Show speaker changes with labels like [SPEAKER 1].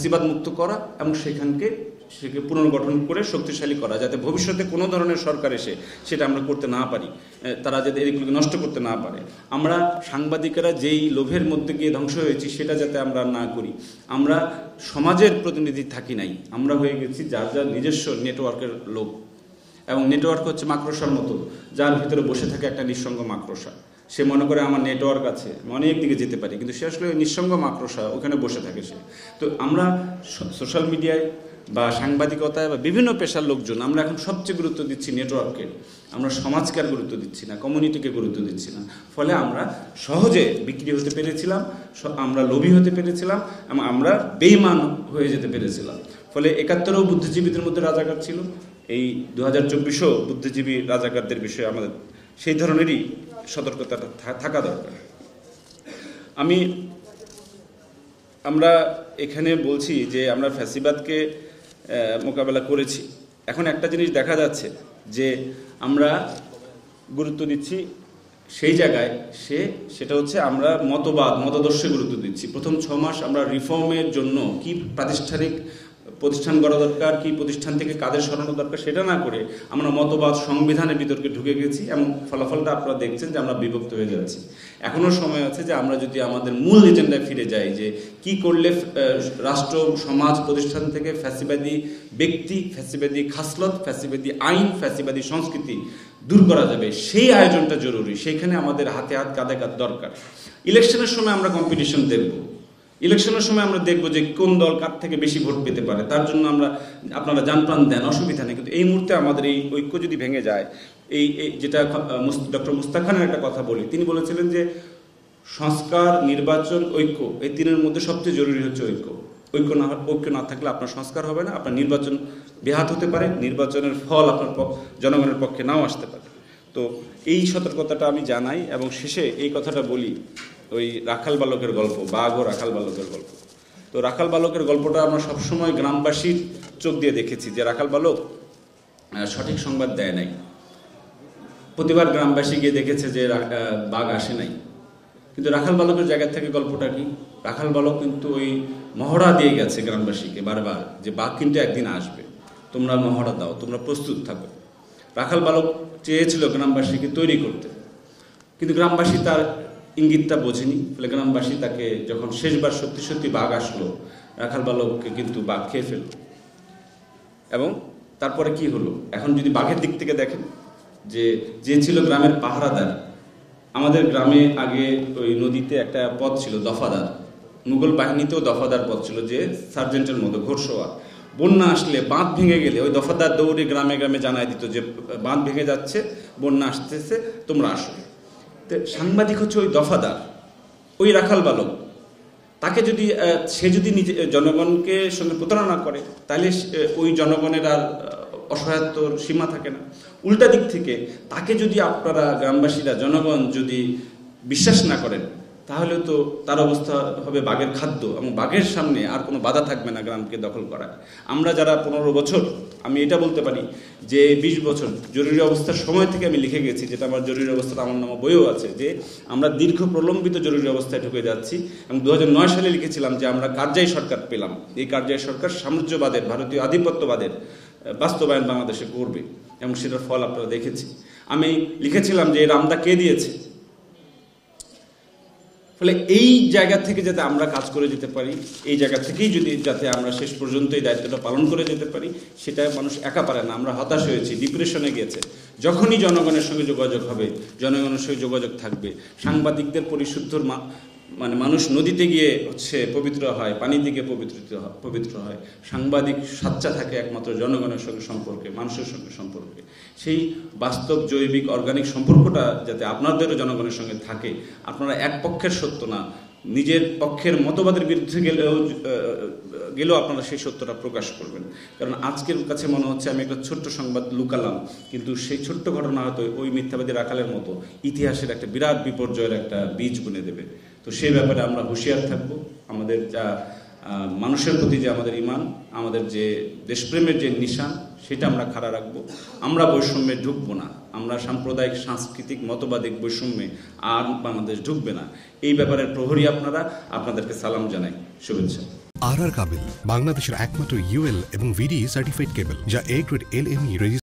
[SPEAKER 1] ফ্যাসিবাদ মুক্ত করা এবং সেখানকে পুনর্গঠন করে শক্তিশালী করা, যাতে ভবিষ্যতে কোনো ধরনের সরকার এসে সেটা আমরা করতে না পারি, তারা যাতে এগুলোকে নষ্ট করতে না পারে। আমরা সাংবাদিকেরা যেই লোভের মধ্যে গিয়ে ধ্বংস হয়েছি সেটা যাতে আমরা না করি। আমরা সমাজের প্রতিনিধি থাকি নাই, আমরা হয়ে গেছি যার যার নিজস্ব নেটওয়ার্কের লোক, এবং নেটওয়ার্ক হচ্ছে মাকড়সার মতো, যার ভিতরে বসে থাকে একটা নিঃসঙ্গ মাকড়সা। সে মনে করে আমার নেটওয়ার্ক আছে, অনেক দিকে যেতে পারি, কিন্তু সে আসলে নিঃসঙ্গ মাকড়সা, ওখানে বসে থাকে সে। তো আমরা সোশ্যাল মিডিয়ায় বা সাংবাদিকতায় বা বিভিন্ন পেশার লোকজন আমরা এখন সবচেয়ে গুরুত্ব দিচ্ছি নেটওয়ার্কে, আমরা সমাজকে আর গুরুত্ব দিচ্ছি না, কমিউনিটিকে গুরুত্ব দিচ্ছি না। ফলে আমরা সহজে বিক্রি হতে পেরেছিলাম, আমরা লোভী হতে পেরেছিলাম এবং আমরা বেইমান হয়ে যেতে পেরেছিলাম। ফলে ৭১ও বুদ্ধিজীবীদের মধ্যে রাজাকার ছিল, এই ২০২৪ও বুদ্ধিজীবী রাজাকারদের বিষয়ে আমাদের সেই ধরনেরই সতর্কতাটা থাকা দরকার। আমরা এখানে বলছি যে আমরা ফ্যাসিবাদকে মোকাবেলা করেছি। এখন একটা জিনিস দেখা যাচ্ছে যে আমরা গুরুত্ব দিচ্ছি সেই জায়গায় সেটা হচ্ছে আমরা মতাদর্শে গুরুত্ব দিচ্ছি। প্রথম ৬ মাস আমরা রিফর্মের জন্য কি প্রতিষ্ঠান গড়া দরকার, কি প্রতিষ্ঠান থেকে কাদের সরানো দরকার সেটা না করে আমরা মতবাদ সংবিধানের বিতর্কে ঢুকে গেছি এবং ফলাফলটা আপনারা দেখছেন যে আমরা বিভক্ত হয়ে যাচ্ছি। এখনও সময় আছে যে আমরা যদি আমাদের মূল এজেন্ডায় ফিরে যাই, যে কি করলে রাষ্ট্র সমাজ প্রতিষ্ঠান থেকে ফ্যাসিবাদী ব্যক্তি, ফ্যাসিবাদী খাসলত, ফ্যাসিবাদী আইন, ফ্যাসিবাদী সংস্কৃতি দূর করা যাবে, সেই আয়োজনটা জরুরি। সেইখানে আমাদের হাতে হাত কাঁধে কাঁধ দরকার। ইলেকশনের সময় আমরা কম্পিটিশন দেখব, ইলেকশনের সময় আমরা দেখবো যে কোন দল কার থেকে বেশি ভোট পেতে পারে, তার জন্য আপনারা জানপ্রাণ দেন, অসুবিধা নেই। কিন্তু এই মুহূর্তে আমাদের এই ঐক্য যদি ভেঙে যায়, এই যেটা ডক্টর মুস্তাক খানের একটা কথা বলি, তিনি বলেছিলেন যে সংস্কার, নির্বাচন, ঐক্য, এই তিনের মধ্যে সবচেয়ে জরুরি হচ্ছে ঐক্য। ঐক্য না থাকলে আপনার সংস্কার হবে না, আপনার নির্বাচন ব্যাহত হতে পারে, নির্বাচনের ফল আপনার জনগণের পক্ষে নাও আসতে পারে। তো এই সতর্কতাটা আমি জানাই এবং শেষে এই কথাটা বলি, ওই রাখাল বালকের গল্প, বাঘ ও রাখাল বালকের গল্প। তো রাখাল বালকের গল্পটা আমরা সবসময় গ্রামবাসীর চোখ দিয়ে দেখেছি যে রাখাল বালক সঠিক সংবাদ দেয় নাই। প্রতিবার গ্রামবাসী গিয়ে দেখেছে যে বাঘ আসে নাই, কিন্তু রাখাল বালকের জায়গা থেকে গল্পটা কি, রাখাল বালক কিন্তু ওই মহড়া দিয়ে গেছে গ্রামবাসীকে বারবার, যে বাঘ কিন্তু একদিন আসবে, তোমরা মহড়া দাও, তোমরা প্রস্তুত থাকো। রাখাল বালক চেয়েছিল গ্রামবাসীকে তৈরি করতে, কিন্তু গ্রামবাসী তার ইঙ্গিতটা বোঝেনি। ফলে গ্রামবাসী তাকে যখন শেষবার সত্যি সত্যি বাঘ আসলো, রাখাল বালককে কিন্তু বাঘ খেয়ে ফেলল। এবং তারপরে কি হলো, এখন যদি বাঘের দিক থেকে দেখেন, যে ছিল গ্রামের পাহারাদার, আমাদের গ্রামে আগে ওই নদীতে একটা পদ ছিল দফাদার, মুঘল বাহিনীতেও দফাদার পদ ছিল, যে সার্জেন্টের মতো ঘোড়সওয়ার। বন্যা আসলে, বাঁধ ভেঙে গেলে ওই দফাদার দৌড়ে গ্রামে গ্রামে জানাই দিত যে বাঁধ ভেঙে যাচ্ছে, বন্যা আসতেছে, তোমরা আসো। তো সাংবাদিক হচ্ছে ওই দফাদার, ওই রাখাল বালক। তাকে যদি সে যদি নিজে জনগণকে সঙ্গে প্রতারণা করে, তাহলে ওই জনগণের আর অসহায়ত্বর সীমা থাকে না। উল্টা দিক থেকে তাকে যদি আপনারা গ্রামবাসীরা, জনগণ যদি বিশ্বাস না করেন, তাহলে তো তার অবস্থা হবে বাঘের খাদ্য, এবং বাঘের সামনে আর কোনো বাধা থাকবে না গ্রামকে দখল করার। আমরা যারা 15 বছর, আমি এটা বলতে পারি যে 20 বছর জরুরি অবস্থার সময় থেকে আমি লিখে গেছি, যেটা আমার জরুরি অবস্থার আমার নামে বইও আছে, যে আমরা দীর্ঘ প্রলম্বিত জরুরি অবস্থায় ঢুকে যাচ্ছি। এবং 2009 সালে লিখেছিলাম যে আমরা কারজাই সরকার পেলাম, এই কারজাই সরকার সাম্রাজ্যবাদের, ভারতীয় আধিপত্যবাদের বাস্তবায়ন বাংলাদেশে করবে, এবং সেটার ফল আপনারা দেখেছি। আমি লিখেছিলাম যে এর আমদা কে দিয়েছে। ফলে এই জায়গা থেকে যাতে আমরা কাজ করে যেতে পারি, এই জায়গা থেকেই যাতে আমরা শেষ পর্যন্ত এই দায়িত্বটা পালন করে যেতে পারি, সেটা মানুষ একা পারে না। আমরা হতাশ হয়েছি, ডিপ্রেশনে গিয়েছে। যখনই জনগণের সঙ্গে যোগাযোগ হবে, জনগণের সঙ্গে যোগাযোগ থাকবে, সাংবাদিকদের পরিশুদ্ধর মানুষ নদীতে গিয়ে পবিত্র হয়, পানি দিকে পবিত্র হয়। সাংবাদিক সাচ্চা থাকে একমাত্র জনগণের সঙ্গে সম্পর্কে, মানুষের সঙ্গে সম্পর্কে। সেই বাস্তব, জৈবিক, অর্গানিক সম্পর্কটা যাতে আপনাদেরও জনগণের সঙ্গে থাকে। আপনারা এক পক্ষের সত্য না, নিজের পক্ষের মতবাদের বিরুদ্ধে গেলেও আপনারা সেই সত্যটা প্রকাশ করবেন। কারণ আজকের কাছে মনে হচ্ছে আমি একটা ছোট্ট সংবাদ লুকালাম, কিন্তু সেই ছোট্ট ঘটনা হয়তো ওই মিথ্যাবাদী রাখালের মতো ইতিহাসের একটা বিরাট বিপর্যয়ের একটা বীজ বুনে দেবে। তো সেই ব্যাপারে আমরা হুঁশিয়ার থাকব। আমাদের যা মানুষের প্রতি যে আমাদের ঈমান, আমাদের যে দেশপ্রেমের যে নিশান, সেটা আমরা খাড়া রাখবো। আমরা বৈষম্যে ঢুকবো না, আমরা সাম্প্রদায়িক, সাংস্কৃতিক, মতবাদিক বৈষম্যে আর বাংলাদেশ ঢুকবে না। এই ব্যাপারের প্রহরী আপনারা, আপনাদেরকে সালাম জানাই, শুভেচ্ছা।
[SPEAKER 2] আর কাবেল বাংলাদেশের একমাত্র ইউএল এবং ভিডি সার্টিফাইড কেবল, যা A গ্রেড LME